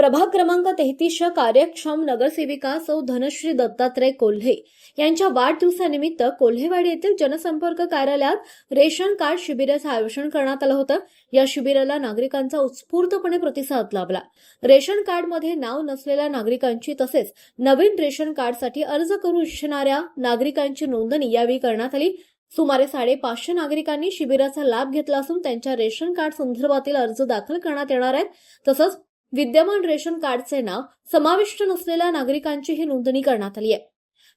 प्रभाग क्रमांक 33च्या कार्यक्षम नगरसेविका सौ धनश्री दत्तात्रय कोल्हे यांच्या वाढदिवसानिमित्त कोल्हेवाडी येथील जनसंपर्क कार्यालयात रेशन कार्ड शिबिराचं आयोजन करण्यात आलं होतं। या शिबिराला नागरिकांचा उत्स्फूर्तपणे प्रतिसाद लाभला। रेशन कार्डमध्ये नाव नसलेल्या नागरिकांची तसेच नवीन रेशन कार्डसाठी अर्ज करू इच्छिणाऱ्या नागरिकांची नोंदणी यावेळी करण्यात आली। सुमारे 550 नागरिकांनी शिबिराचा लाभ घेतला असून त्यांच्या रेशन कार्ड संदर्भातील अर्ज दाखल करण्यात येणार आहेत। तसंच विद्यमान रेशन कार्डचे नाव समाविष्ट नसलेल्या नागरिकांचीही नोंदणी करण्यात आली आहे।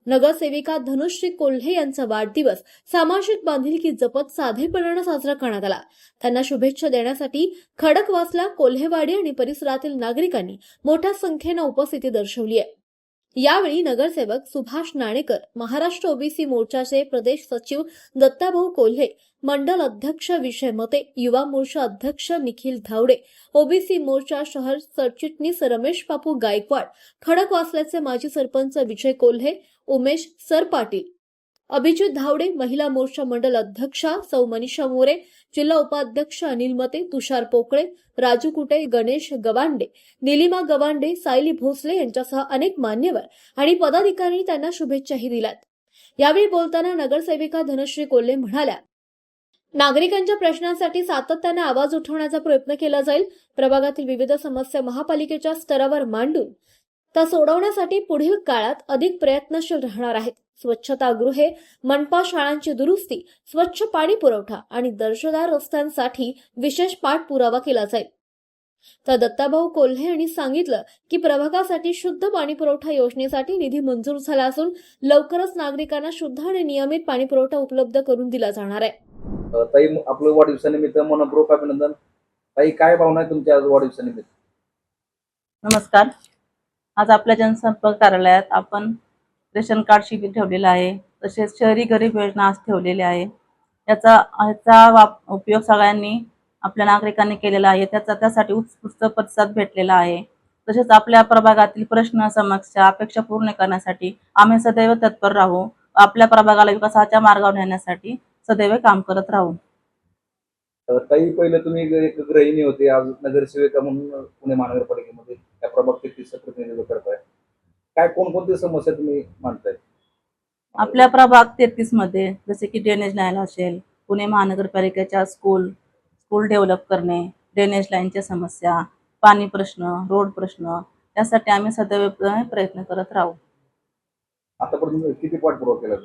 नगरसेविका धनुश्री कोल्हे यांचा वाढदिवस सामाजिक बांधिलकी जपत साधेपणाने साजरा करण्यात आला। त्यांना शुभेच्छा देण्यासाठी खडकवासला, कोल्हेवाडी आणि परिसरातील नागरिकांनी मोठ्या संख्येने उपस्थिती दर्शवली आहे। यावेळी नगरसेवक सुभाष नाणेकर, महाराष्ट्र ओबीसी मोर्चाचे प्रदेश सचिव दत्ताभाऊ कोल्हे, मंडल अध्यक्ष विजय मते, युवा मोर्चा अध्यक्ष निखिल धावडे, ओबीसी मोर्चा शहर सरचिटणीस रमेश बापू गायकवाड, खडकवासल्याचे माजी सरपंच विजय कोल्हे, उमेश सरपाटील, अभिजित धावडे, महिला मोर्चा मंडल अध्यक्षा सौ मनीषा मोरे, जिल्हा उपाध्यक्ष अनिल मते, तुषार पोकळे, राजू कुटे, गणेश गवांडे, निलिमा गवांडे, सायली भोसले यांच्यासह अनेक मान्यवर आणि पदाधिकारी त्यांना शुभेच्छाही दिल्यात। यावेळी बोलताना नगरसेविका धनश्री कोल्हे म्हणाल्या, नागरिकांच्या प्रश्नांसाठी सातत्याने आवाज उठवण्याचा प्रयत्न केला जाईल। प्रभागातील विविध समस्या महापालिकेच्या स्तरावर मांडून त्या सोडवण्यासाठी पुढील काळात अधिक प्रयत्नशील राहणार आहेत। स्वच्छतागृहे, मनपा शाळांची दुरुस्ती, स्वच्छ पाणी पुरवठा आणि दर्जेदार रस्त्यांसाठी विशेष पाठपुरावा केला जाईल। तर दत्ताभाऊ कोल्हे यांनी सांगितलं की प्रभागासाठी शुद्ध पाणी पुरवठा योजनेसाठी निधी मंजूर झाला असून लवकरच नागरिकांना शुद्ध आणि नियमित पाणी पुरवठा उपलब्ध करून दिला जाणार आहे। ताई, आपलं वाढदिवसानिमित्त मनपूर्वक अभिनंदन। ताई, काय भावना आहे तुमच्या आज वाढदिवसानिमित्त? नमस्कार। आज आपल्या जनसंपर्क कार्यालयात आपण रेशन कार्ड शिबिर ठेवलेलं आहे, तसेच शहरी गरीब योजना आज ठेवलेल्या आहे। याचा उपयोग सगळ्यांनी आपल्या नागरिकांनी केलेला आहे। त्यासाठी उत्स्फूर्त प्रतिसाद भेटलेला आहे। तसेच आपल्या प्रभागातील प्रश्न, समस्या, अपेक्षा पूर्ण करण्यासाठी आम्ही सदैव तत्पर राहू। आपल्या प्रभागाला विकासाच्या मार्गावर नेण्यासाठी सदैव काम करत राहू। ताई, पहिले तुम्ही एक गृहिणी होते, आज नगरसेविका म्हणून पुणे महानगरपालिकेमध्ये त्या प्रभाग 33चं प्रतिनिधित्व करताय। काय कोणकोणती समस्या तुम्ही मांडताय? आपल्या प्रभाग 33 मध्ये जसे की ड्रेनेज लाईन असेल, पुणे महानगरपालिकेच्या स्कूल डेव्हलप करणे, ड्रेनेज लाईनच्या समस्या, पाणी प्रश्न, रोड प्रश्न, यासाठी आम्ही सदैव प्रयत्न करत राहू। आतापर्यंत किती पाठपुरावा केला?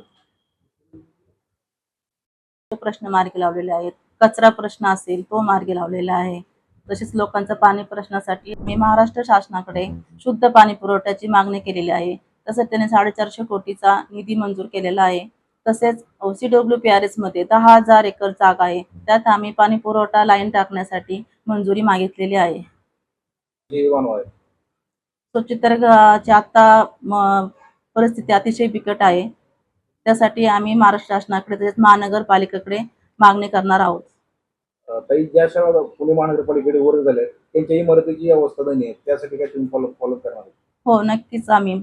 प्रश्न मार्गी लावलेले आहेत। कचरा प्रश्न असेल तो मार्गी लावलेला आहे। तसेच लोकांचा पाणी प्रश्नासाठी मी महाराष्ट्र शासनाकडे शुद्ध पाणी पुरवठ्याची मागणी केलेली आहे। तसेच त्याने 450 कोटीचा निधी मंजूर केलेला आहे। तसेच CWPRS मध्ये 10,000 एकर जागा आहे, त्यात आम्ही पाणी पुरवठा लाईन टाकण्यासाठी मंजुरी मागितलेली आहे। स्वच्छतेची आता परिस्थिती अतिशय बिकट आहे, त्यासाठी आम्ही महाराष्ट्र शासनाकडे तसेच महानगरपालिकेकडे मागणी करणार आहोत। ताई, ज्या शाळा पुणे महानगरपालिकेकडे वर्ग झाल्या त्यांच्या इमारतीची अवस्था दयनीय आहे, त्यासाठी काय तुम्ही फॉलो करणार? हो, नक्कीच। आम्ही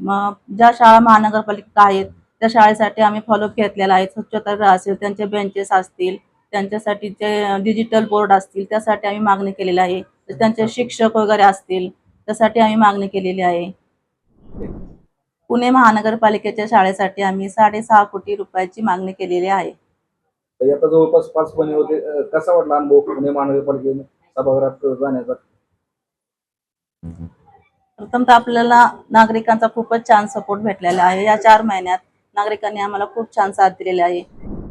ज्या शाळा महानगरपालिका आहेत त्या शाळेसाठी आम्ही फॉलोअप घेतलेला आहे। स्वच्छतागृह असेल, त्यांचे बेंचेस असतील, त्यांच्यासाठी जे डिजिटल बोर्ड असतील, त्यासाठी आम्ही मागणी केलेली आहे। त्यांचे शिक्षक वगैरे असतील, त्यासाठी आम्ही मागणी केलेली आहे। पुणे महानगरपालिकेच्या शाळेसाठी आम्ही 6.5 कोटी रुपयाची मागणी केलेली आहे। आता जवळपास 5 महिने होते, कसा वाटला अनुभव पुणे महानगरपालिकेने सभागृहात जाण्याचा? प्रथमतः आपल्याला नागरिकांचा खूपच छान सपोर्ट भेटलेला आहे। या 4 महिन्यात नागरिकांनी आम्हाला खूप छान साथ दिलेली आहे।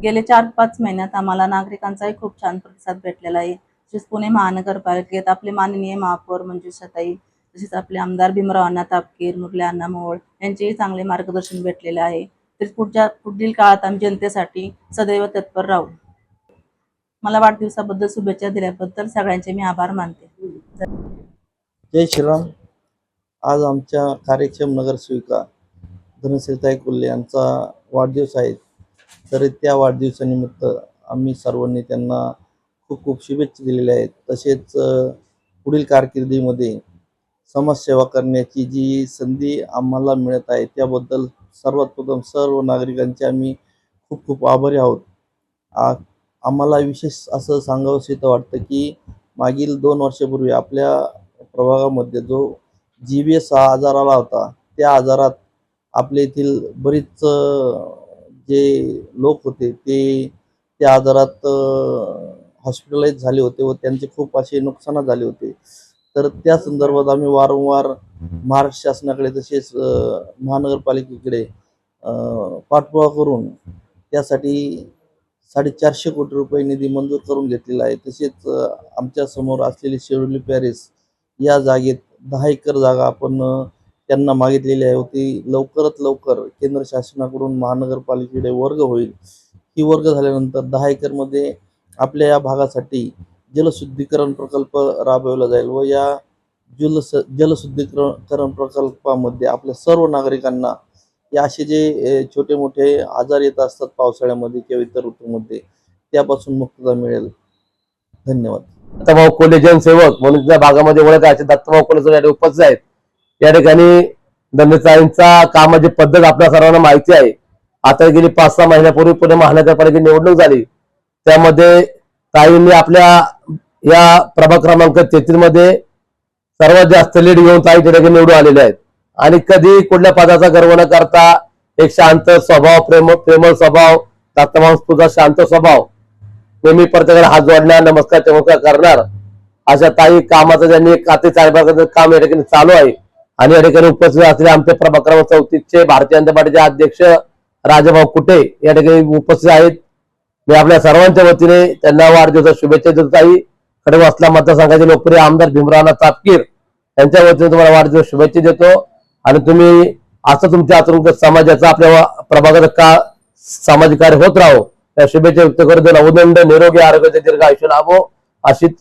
गेले 4-5 महिन्यात आम्हाला नागरिकांचाही खूप छान प्रतिसाद भेटलेला आहे। तसेच पुणे महानगरपालिकेत आपले माननीय महापौर मंजुषाताई, तसेच आपले आमदार भीमराव अण्णा तापकीर, मुरली अण्णा मोहोळ यांचेही चांगले मार्गदर्शन भेटलेले आहे। तसेच पुढील काळात आम्ही जनतेसाठी सदैव तत्पर राहू। मला वाढदिवसाबद्दल शुभेच्छा दिल्याबद्दल सगळ्यांचे मी आभार मानते। जय श्रीराम। आज आमच्या कार्यक्षम नगरसेविका धनश्रीताई कोल्हे यांचा वाढदिवस आहे, तर त्या वाढदिवसानिमित्त आम्ही सर्वांनी त्यांना खूप खूप शुभेच्छा दिलेल्या आहेत। तसेच पुढील कारकिर्दीमध्ये समाजसेवा करण्याची जी संधी आम्हाला मिळत आहे त्याबद्दल सर्वात प्रथम सर्व नागरिकांचे आम्ही खूप खूप आभारी आहोत। आम्हाला विशेष असं सांगावंसं वाटतं की मागील 2 वर्षापूर्वी आपल्या प्रभागामध्ये जो GBS हा आजार आला होता. त्या आजारात आपल्या येथील बरीच जे लोक होते ते त्या आजारात हॉस्पिटलाइज झाले होते व त्यांचे खूप असे नुकसान झाले होते. तर त्या संदर्भात आम्ही वारंवार महाराष्ट्र शासनाकडे तसेच महानगरपालिकेकडे पाठपुरावा करून त्यासाठी 450 कोटी रुपये निधी मंजूर करून घेतलेला आहे. तसेच आमच्या समोर असलेली शेवली पॅरिस या जागेत 10 एकर जागा आपण त्यांना मागितलेली आहे. ती लवकरात लवकर केंद्र शासनाकडून महानगरपालिकेकडे वर्ग होईल. ही वर्ग झाल्यानंतर 10 एकरमध्ये आपल्या या भागासाठी जलशुद्धीकरण प्रकल्प राबवला जाईल व या जलशुद्धीकरण प्रकल्पामध्ये आपल्या सर्व नागरिकांना या असे जे छोटे मोठे आजार येत असतात पावसाळ्यामध्ये किंवा इतर ऋतूमध्ये त्यापासून मुक्तता मिळेल. धन्यवाद. दत्तभाऊ कोल्हे जनसेवक म्हणून त्या भागामध्ये ओळख आहे. दत्तभाऊ कोल्हे उपस्थित आहेत. या ठिकाणी धनताईंचा कामाची पद्धत आपल्या सर्वांना माहिती आहे. आता गेली 5-6 महिन्यापूर्वी पुणे महानगरपालिकेची निवडणूक झाली. त्यामध्ये ताईंनी आपल्या या प्रभाग क्रमांक 33 मध्ये सर्वात जास्त लीड घेऊन ताई त्या ठिकाणी निवडून आलेले आहेत. आणि कधी कुठल्या पदाचा गर्व न करता एक शांत स्वभाव, प्रेमळ स्वभाव, दत्तभाऊंचा शांत स्वभाव, नेहमी प्रत्येकाला हात जोडणार, नमस्कार चमत्कार करणार अशा ताई कामाचं त्यांनी एक खाते चालवण्याचं काम या ठिकाणी चालू आहे. आणि या ठिकाणी उपस्थित असलेले आमचे प्रभाग क्रमांक 34 भारतीय जनता पार्टीचे अध्यक्ष राजाभाऊ कुटे या ठिकाणी उपस्थित आहेत. मी आपल्या सर्वांच्या वतीने त्यांना वाढदिवसाच्या शुभेच्छा देतो. ताई खडकवासला मतदारसंघाचे लोकप्रिय आमदार भीमराव तापकीर यांच्या वतीने तुम्हाला वाढदिवस शुभेच्छा देतो. आणि तुम्ही असं तुमच्या हातून समाजाचा आपल्या प्रभागात का सामाजिक कार्य होत राहो या शुभेच्छा व्यक्त करतो. उदंड निरोगी आरोग्याचे दीर्घ आयुष्य लाभो अशीच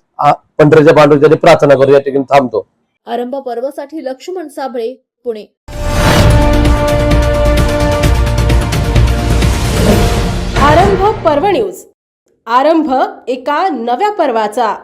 पंढरीच्या पांडुरंगाची प्रार्थना करू. या ठिकाणी थांबतो. आरंभ पर्वासाठी लक्ष्मण साबळे, पुणे. आरंभ पर्व न्यूज. आरंभ एका नव्या पर्वाचा.